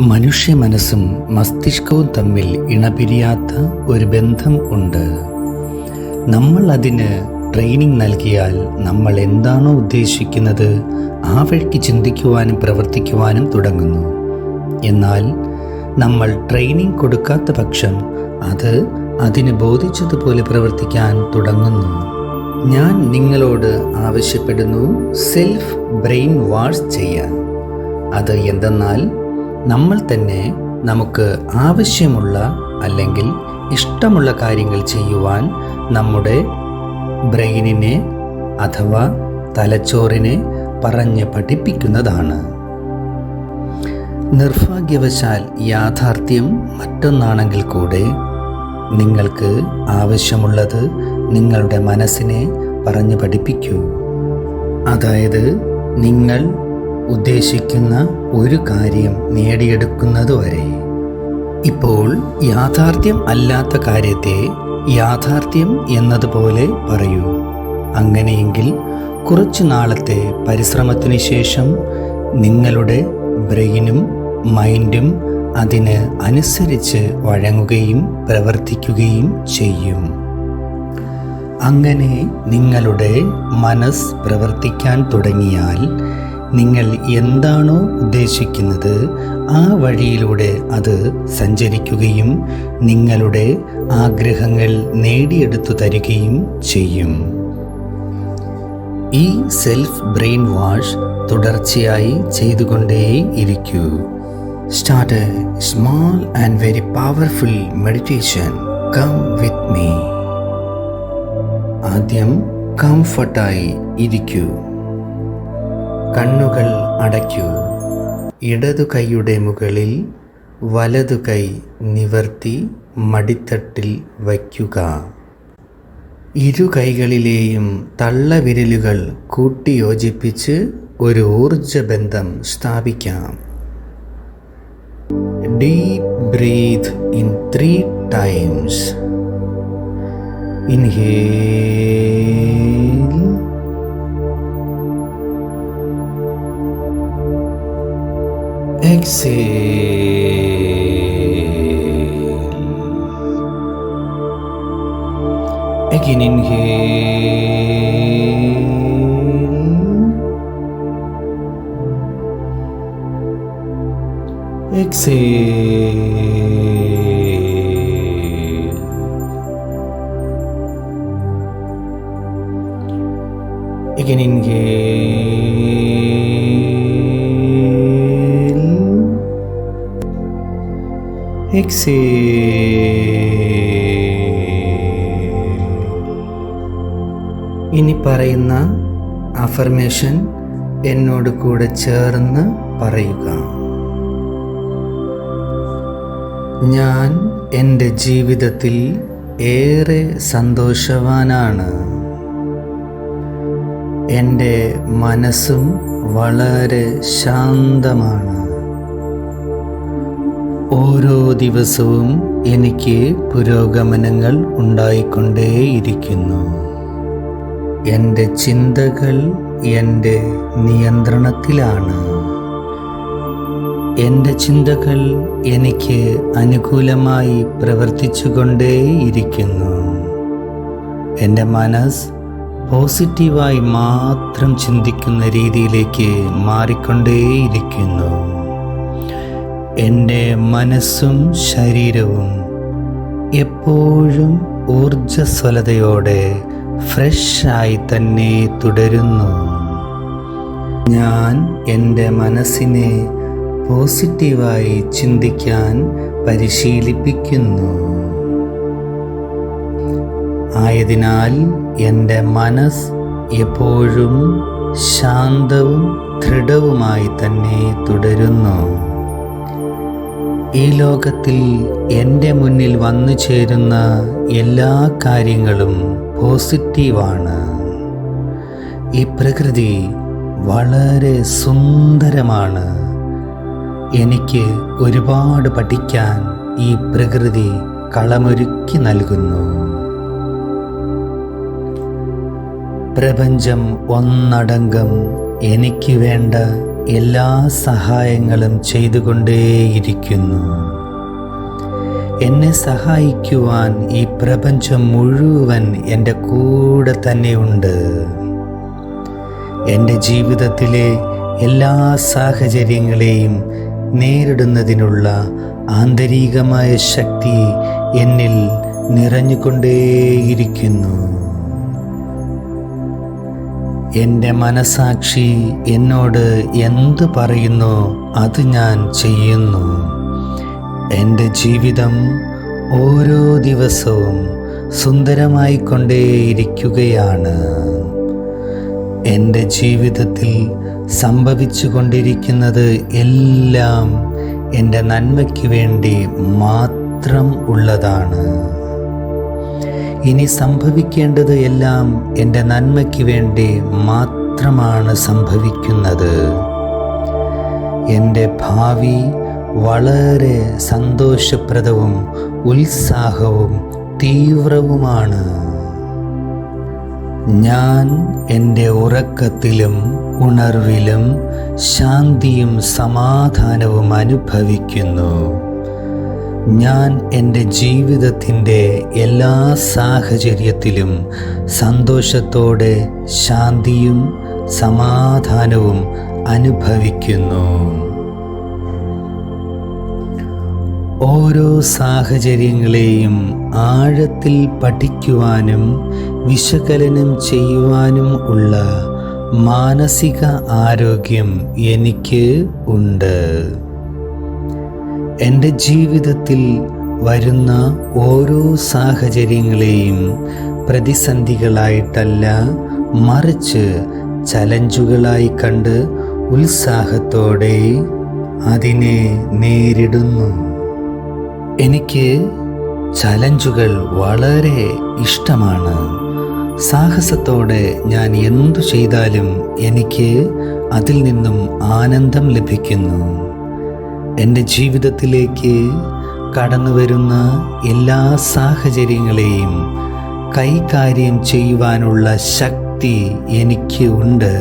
മനുഷ്യ മനസ്സും മസ്തിഷ്കവും തമ്മിൽ ഇണപിരിയാത്ത ഒരു ബന്ധം ഉണ്ട്. നമ്മൾ അതിന് ട്രെയിനിങ് നൽകിയാൽ നമ്മൾ എന്താണോ ഉദ്ദേശിക്കുന്നത് ആ വഴിക്ക് ചിന്തിക്കുവാനും പ്രവർത്തിക്കുവാനും തുടങ്ങുന്നു. എന്നാൽ നമ്മൾ ട്രെയിനിങ് കൊടുക്കാത്ത പക്ഷം അത് അതിന് ബോധിച്ചതുപോലെ പ്രവർത്തിക്കാൻ തുടങ്ങുന്നു. ഞാൻ നിങ്ങളോട് ആവശ്യപ്പെടുന്നു സെൽഫ് ബ്രെയിൻ വാഷ് ചെയ്യാൻ. അത് എന്തെന്നാൽ നമ്മൾ തന്നെ നമുക്ക് ആവശ്യമുള്ള അല്ലെങ്കിൽ ഇഷ്ടമുള്ള കാര്യങ്ങൾ ചെയ്യുവാൻ നമ്മുടെ ബ്രെയിനിനെ അഥവാ തലച്ചോറിനെ പറഞ്ഞ് പഠിപ്പിക്കുന്നതാണ്. നിർഭാഗ്യവശാൽ യാഥാർത്ഥ്യം മറ്റൊന്നാണെങ്കിൽ കൂടെ നിങ്ങൾക്ക് ആവശ്യമുള്ളത് നിങ്ങളുടെ മനസ്സിനെ പറഞ്ഞ് പഠിപ്പിക്കൂ. അതായത് നിങ്ങൾ ഉദ്ദേശിക്കുന്ന ഒരു കാര്യം നേടിയെടുക്കുന്നതുവരെ. ഇപ്പോൾ യാഥാർത്ഥ്യം അല്ലാത്ത കാര്യത്തെ യാഥാർത്ഥ്യം എന്നതുപോലെ പറയൂ. അങ്ങനെയെങ്കിൽ കുറച്ചു നാളത്തെ പരിശ്രമത്തിന് ശേഷം നിങ്ങളുടെ ബ്രെയിനും മൈൻഡും അതിന് അനുസരിച്ച് വഴങ്ങുകയും പ്രവർത്തിക്കുകയും ചെയ്യും. അങ്ങനെ നിങ്ങളുടെ മനസ്സ് പ്രവർത്തിക്കാൻ തുടങ്ങിയാൽ നിങ്ങൾ എന്താണോ ഉദ്ദേശിക്കുന്നത് ആ വഴിയിലൂടെ അത് സഞ്ചരിക്കുകയും നിങ്ങളുടെ ആഗ്രഹങ്ങൾ നേടിയെടുത്തു തരികയും ചെയ്യും. ഈ സെൽഫ് ബ്രെയിൻ വാഷ് തുടർച്ചയായി ചെയ്തുകൊണ്ടേയിരിക്കൂ. Start a small and very powerful meditation. Come with me. ആദ്യം കംഫർട്ടായി ഇരിക്കൂ. കണ്ണുകൾ അടയ്ക്കൂ. ഇടതു കൈയുടെ മുകളിൽ വലതു കൈ നിവർത്തി മടിത്തട്ടിൽ വയ്ക്കുക. ഇരു കൈകളിലെയും തള്ളവിരലുകൾ കൂട്ടിയോജിപ്പിച്ച് ഒരു ഊർജബന്ധം സ്ഥാപിക്കാം. Deep breathe in 3 times. Inhale. Exhale. Again inhale. Exhale. Again inhale. Exhale. ഇനി പറയുന്ന അഫർമേഷൻ എന്നോട് കൂടെ ചേർന്ന് പറയുക. ഞാൻ എൻ്റെ ജീവിതത്തിൽ ഏറെ സന്തോഷവാനാണ്. എൻ്റെ മനസ്സും വളരെ ശാന്തമാണ്. ഓരോ ദിവസവും എനിക്ക് പുരോഗമനങ്ങൾ ഉണ്ടായിക്കൊണ്ടേയിരിക്കുന്നു. എൻ്റെ ചിന്തകൾ എൻ്റെ നിയന്ത്രണത്തിലാണ്. എൻ്റെ ചിന്തകൾ എനിക്ക് അനുകൂലമായി പ്രവർത്തിച്ചുകൊണ്ടേയിരിക്കുന്നു. എൻ്റെ മനസ്സ് പോസിറ്റീവായി മാത്രം ചിന്തിക്കുന്ന രീതിയിലേക്ക് മാറിക്കൊണ്ടേയിരിക്കുന്നു. എൻ്റെ മനസ്സും ശരീരവും എപ്പോഴും ഊർജ്ജസ്വലതയോടെ ഫ്രഷായി തന്നെ തുടരുന്നു. ഞാൻ എൻ്റെ മനസ്സിനെ പോസിറ്റീവായി ചിന്തിക്കാൻ പരിശീലിപ്പിക്കുന്നു. ആയതിനാൽ എൻ്റെ മനസ്സ് എപ്പോഴും ശാന്തവും ദൃഢവുമായി തന്നെ തുടരുന്നു. ഈ ലോകത്തിൽ എൻ്റെ മുന്നിൽ വന്നു ചേരുന്ന എല്ലാ കാര്യങ്ങളും പോസിറ്റീവാണ്. ഈ പ്രകൃതി വളരെ സുന്ദരമാണ്. എനിക്ക് ഒരുപാട് പഠിക്കാൻ ഈ പ്രകൃതി കളമൊരുക്കി നൽകുന്നു. പ്രപഞ്ചം ഒന്നടങ്കം എനിക്ക് വേണ്ട എല്ലാ സഹായങ്ങളും ചെയ്തുകൊണ്ടേയിരിക്കുന്നു. എന്നെ സഹായിക്കുവാൻ ഈ പ്രപഞ്ചം മുഴുവൻ എൻ്റെ കൂടെ തന്നെയുണ്ട്. എൻ്റെ ജീവിതത്തിലെ എല്ലാ സാഹചര്യങ്ങളെയും നേരിടുന്നതിനുള്ള ആന്തരികമായ ശക്തി എന്നിൽ നിറഞ്ഞുകൊണ്ടേയിരിക്കുന്നു. എൻ്റെ മനസാക്ഷി എന്നോട് എന്ത് പറയുന്നോ അത് ഞാൻ ചെയ്യുന്നു. എൻ്റെ ജീവിതം ഓരോ ദിവസവും സുന്ദരമായി കൊണ്ടേയിരിക്കുകയാണ്. എൻ്റെ ജീവിതത്തിൽ സംഭവിച്ചു കൊണ്ടിരിക്കുന്നത് എല്ലാം എൻ്റെ നന്മയ്ക്ക് വേണ്ടി മാത്രം ഉള്ളതാണ്. ഇനി സംഭവിക്കേണ്ടത് എല്ലാം എൻ്റെ നന്മയ്ക്ക് വേണ്ടി മാത്രമാണ് സംഭവിക്കുന്നത്. എൻ്റെ ഭാവി വളരെ സന്തോഷപ്രദവും ഉത്സാഹവും തീവ്രവുമാണ്. ഞാൻ എൻ്റെ ഉറക്കത്തിലും ഉണർവിലും ശാന്തിയും സമാധാനവും അനുഭവിക്കുന്നു. ഞാൻ എൻ്റെ ജീവിതത്തിൻ്റെ എല്ലാ സാഹചര്യത്തിലും സന്തോഷത്തോടെ ശാന്തിയും സമാധാനവും അനുഭവിക്കുന്നു. ഓരോ സാഹചര്യങ്ങളെയും ആഴത്തിൽ പഠിക്കുവാനും വിശകലനം ചെയ്യുവാനും ഉള്ള മാനസിക ആരോഗ്യം എനിക്ക് ഉണ്ട്. എൻ്റെ ജീവിതത്തിൽ വരുന്ന ഓരോ സാഹചര്യങ്ങളെയും പ്രതിസന്ധികളായിട്ടല്ല, മറിച്ച് ചലഞ്ചുകളായി കണ്ട് ഉത്സാഹത്തോടെ അതിനെ നേരിടുന്നു. എനിക്ക് ചലഞ്ചുകൾ വളരെ ഇഷ്ടമാണ്. സാഹസത്തോടെ ഞാൻ എന്തു ചെയ്താലും എനിക്ക് അതിൽ നിന്നും ആനന്ദം ലഭിക്കുന്നു. എൻ്റെ ജീവിതത്തിലേക്ക് കടന്നു വരുന്ന എല്ലാ സാഹചര്യങ്ങളെയും കൈകാര്യം ചെയ്യുവാനുള്ള ശക്തി എനിക്ക് ഉണ്ട്.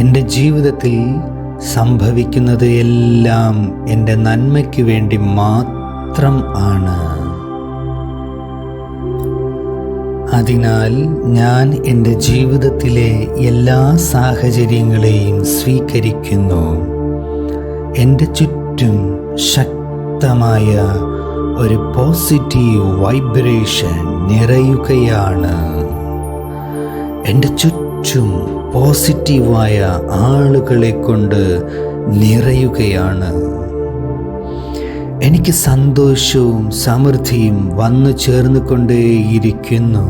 എൻ്റെ ജീവിതത്തിൽ സംഭവിക്കുന്നത് എല്ലാം എൻ്റെ നന്മയ്ക്ക് വേണ്ടി മാത്രം ആണ്. അതിനാൽ ഞാൻ എൻ്റെ ജീവിതത്തിലെ എല്ലാ സാഹചര്യങ്ങളെയും സ്വീകരിക്കുന്നു. എൻ്റെ ചുറ്റും ശക്തമായ ഒരു പോസിറ്റീവ് വൈബ്രേഷൻ നിറയുകയാണ്. എൻ്റെ ചുറ്റും പോസിറ്റീവായ ആളുകളെ കൊണ്ട് നിറയുകയാണ്. എനിക്ക് സന്തോഷവും സമൃദ്ധിയും വന്നു ചേർന്നുകൊണ്ടേയിരിക്കുന്നു.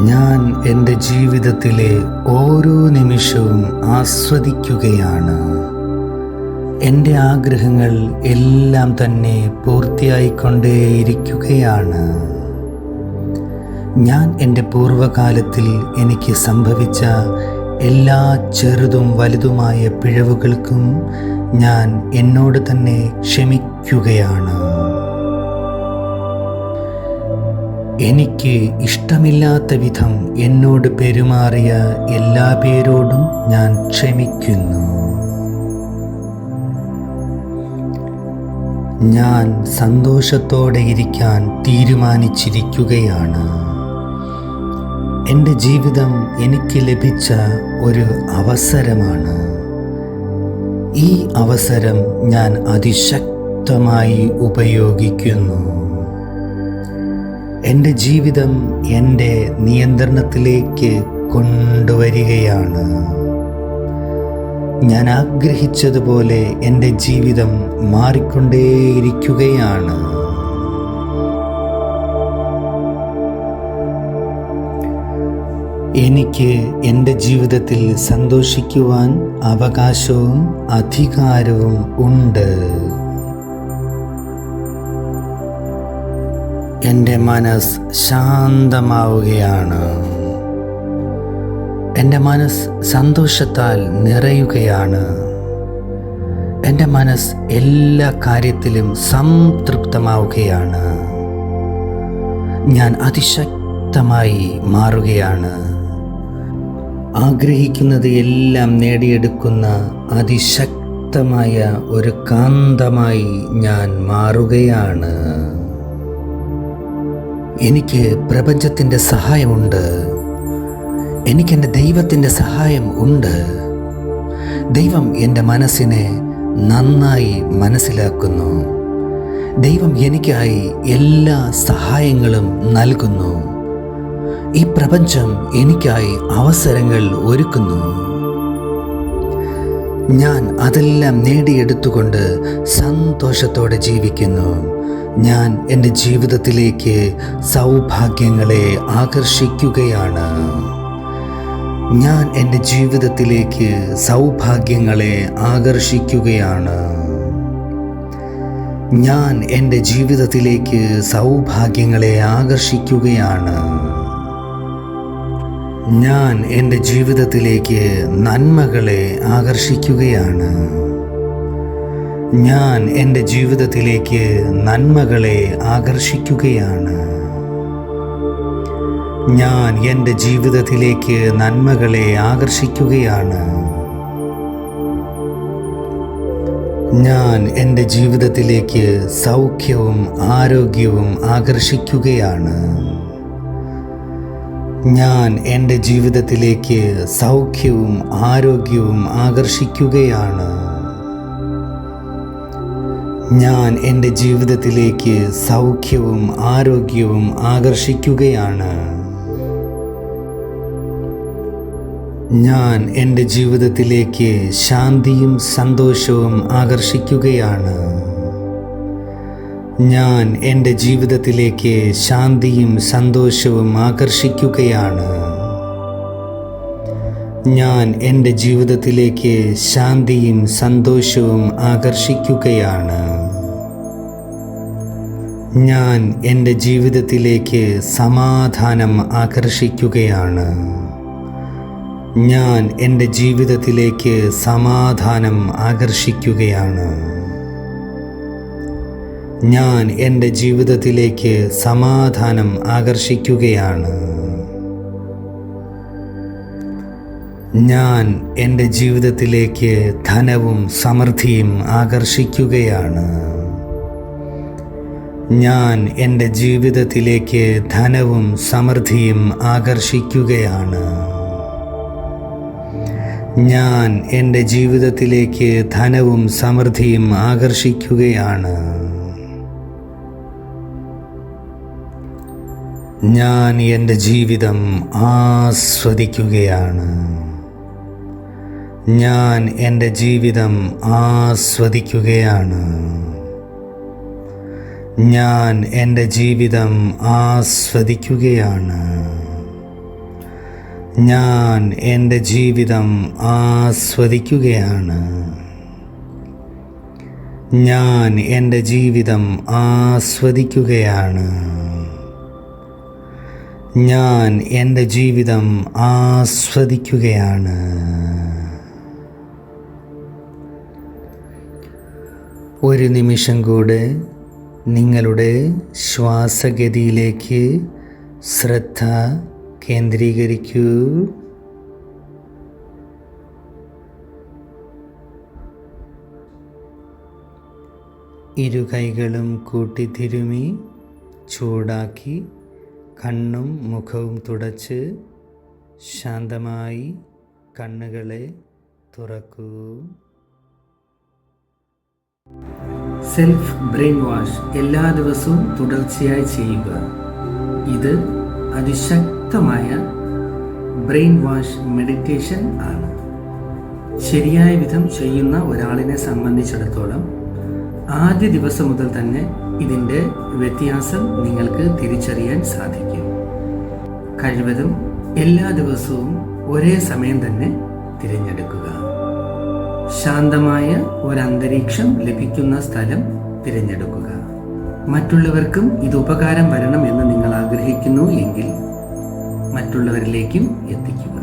ഞാൻ എൻ്റെ ജീവിതത്തിലെ ഓരോ നിമിഷവും ആസ്വദിക്കുകയാണ്. എൻ്റെ ആഗ്രഹങ്ങൾ എല്ലാം തന്നെ പൂർത്തിയായിക്കൊണ്ടേയിരിക്കുകയാണ്. ഞാൻ എൻ്റെ പൂർവ്വകാലത്തിൽ എനിക്ക് സംഭവിച്ച എല്ലാ ചെറുതും വലുതുമായ പിഴവുകൾക്കും ഞാൻ എന്നോട് തന്നെ ക്ഷമിക്കുകയാണ്. എനിക്ക് ഇഷ്ടമില്ലാത്ത വിധം എന്നോട് പെരുമാറിയ എല്ലാ പേരോടും ഞാൻ ക്ഷമിക്കുന്നു. ഞാൻ സന്തോഷത്തോടെ ഇരിക്കാൻ തീരുമാനിച്ചിരിക്കുകയാണ്. എൻ്റെ ജീവിതം എനിക്ക് ലഭിച്ച ഒരു അവസരമാണ്. ഈ അവസരം ഞാൻ അതിശക്തമായി ഉപയോഗിക്കുന്നു. എൻ്റെ ജീവിതം എൻ്റെ നിയന്ത്രണത്തിലേക്ക് കൊണ്ടുവരികയാണ്. ഞാൻ ആഗ്രഹിച്ചതുപോലെ എൻ്റെ ജീവിതം മാറിക്കൊണ്ടേയിരിക്കുകയാണ്. എനിക്ക് എൻ്റെ ജീവിതത്തിൽ സന്തോഷിക്കുവാൻ അവകാശവും അധികാരവും ഉണ്ട്. എൻ്റെ മനസ്സ് ശാന്തമാവുകയാണ്. എൻ്റെ മനസ്സ് സന്തോഷത്താൽ നിറയുകയാണ്. എൻ്റെ മനസ്സ് എല്ലാ കാര്യത്തിലും സംതൃപ്തമാവുകയാണ്. ഞാൻ അതിശക്തമായി മാറുകയാണ്. ആഗ്രഹിക്കുന്നത് എല്ലാം നേടിയെടുക്കുന്ന അതിശക്തമായ ഒരു കാന്തമായി ഞാൻ മാറുകയാണ്. എനിക്ക് പ്രപഞ്ചത്തിൻ്റെ സഹായമുണ്ട്. എനിക്കെൻ്റെ ദൈവത്തിൻ്റെ സഹായം ഉണ്ട്. ദൈവം എൻ്റെ മനസ്സിനെ നന്നായി മനസ്സിലാക്കുന്നു. ദൈവം എനിക്കായി എല്ലാ സഹായങ്ങളും നൽകുന്നു. ഈ പ്രപഞ്ചം എനിക്കായി അവസരങ്ങൾ ഒരുക്കുന്നു. ഞാൻ അതെല്ലാം നേടിയെടുത്തുകൊണ്ട് സന്തോഷത്തോടെ ജീവിക്കുന്നു. ഞാൻ എൻ്റെ ജീവിതത്തിലേക്ക് സൗഭാഗ്യങ്ങളെ ആകർഷിക്കുകയാണ്. ഞാൻ എൻ്റെ ജീവിതത്തിലേക്ക് സൗഭാഗ്യങ്ങളെ ആകർഷിക്കുകയാണ്. ഞാൻ എൻ്റെ ജീവിതത്തിലേക്ക് സൗഭാഗ്യങ്ങളെ ആകർഷിക്കുകയാണ്. ഞാൻ എൻ്റെ ജീവിതത്തിലേക്ക് നന്മകളെ ആകർഷിക്കുകയാണ്. ഞാൻ എൻ്റെ ജീവിതത്തിലേക്ക് നന്മകളെ ആകർഷിക്കുകയാണ്. ഞാൻ എൻ്റെ ജീവിതത്തിലേക്ക് നന്മകളെ ആകർഷിക്കുകയാണ്. ഞാൻ എൻ്റെ ജീവിതത്തിലേക്ക് സൗഖ്യവും ആരോഗ്യവും ആകർഷിക്കുകയാണ്. ഞാൻ എൻ്റെ ജീവിതത്തിലേക്ക് സൗഖ്യവും ആരോഗ്യവും ആകർഷിക്കുകയാണ്. ഞാൻ എൻ്റെ ജീവിതത്തിലേക്ക് സൗഖ്യവും ആരോഗ്യവും ആകർഷിക്കുകയാണ്. ഞാൻ എൻ്റെ ജീവിതത്തിലേക്ക് ശാന്തിയും സന്തോഷവും ആകർഷിക്കുകയാണ്. ഞാൻ എൻ്റെ ജീവിതത്തിലേക്ക് ശാന്തിയും സന്തോഷവും ആകർഷിക്കുകയാണ്. ഞാൻ എൻ്റെ ജീവിതത്തിലേക്ക് ശാന്തിയും സന്തോഷവും ആകർഷിക്കുകയാണ്. ഞാൻ എൻ്റെ ജീവിതത്തിലേക്ക് സമാധാനം ആകർഷിക്കുകയാണ്. ഞാൻ എൻ്റെ ജീവിതത്തിലേക്ക് സമാധാനം ആകർഷിക്കുകയാണ്. ഞാൻ എൻ്റെ ജീവിതത്തിലേക്ക് സമാധാനം ആകർഷിക്കുകയാണ്. ഞാൻ എൻ്റെ ജീവിതത്തിലേക്ക് ധനവും സമൃദ്ധിയും ആകർഷിക്കുകയാണ്. ഞാൻ എൻ്റെ ജീവിതത്തിലേക്ക് ധനവും സമൃദ്ധിയും ആകർഷിക്കുകയാണ്. ഞാൻ എൻ്റെ ജീവിതത്തിലേക്ക് ധനവും സമൃദ്ധിയും ആകർഷിക്കുകയാണ്. ഞാൻ എൻ്റെ ജീവിതം ആസ്വദിക്കുകയാണ്. ഞാൻ എൻ്റെ ജീവിതം ആസ്വദിക്കുകയാണ്. ഞാൻ എൻ്റെ ജീവിതം ആസ്വദിക്കുകയാണ്. ഞാൻ എൻ്റെ ജീവിതം ആസ്വദിക്കുകയാണ്. ഞാൻ എൻ്റെ ജീവിതം ആസ്വദിക്കുകയാണ്. ഞാൻ എൻ്റെ ജീവിതം ആസ്വദിക്കുകയാണ്. ഒരു നിമിഷം കൂടെ നിങ്ങളുടെ ശ്വാസഗതിയിലേക്ക് ശ്രദ്ധ കേന്ദ്രീകരിക്കൂ. ഇരു കൈകളും കൂട്ടിത്തിരുമി ചൂടാക്കി കണ്ണും മുഖവും തുടച്ച് ശാന്തമായി കണ്ണുകളെ തുറക്കൂ. സെൽഫ് ബ്രെയിൻ വാഷ് എല്ലാ ദിവസവും തുടർച്ചയായി ചെയ്യുക. ഇത് അതിശക്തമായ ബ്രെയിൻ വാഷ് മെഡിറ്റേഷൻ ആണ്. ശരിയായ വിധം ചെയ്യുന്ന ഒരാളിനെ സംബന്ധിച്ചിടത്തോളം ആദ്യ ദിവസം മുതൽ തന്നെ ഇതിൻ്റെ വ്യത്യാസം നിങ്ങൾക്ക് തിരിച്ചറിയാൻ സാധിക്കും. കഴിവതും എല്ലാ ദിവസവും ഒരേ സമയം തന്നെ തിരഞ്ഞെടുക്കുക. ശാന്തമായ ഒരു അന്തരീക്ഷം ലഭിക്കുന്ന സ്ഥലം തിരഞ്ഞെടുക്കുക. മറ്റുള്ളവർക്കും ഇത് ഉപകാരം വരണം എന്ന് നിങ്ങൾ ആഗ്രഹിക്കുന്നു എങ്കിൽ മറ്റുള്ളവരിലേക്കും എത്തിക്കുക.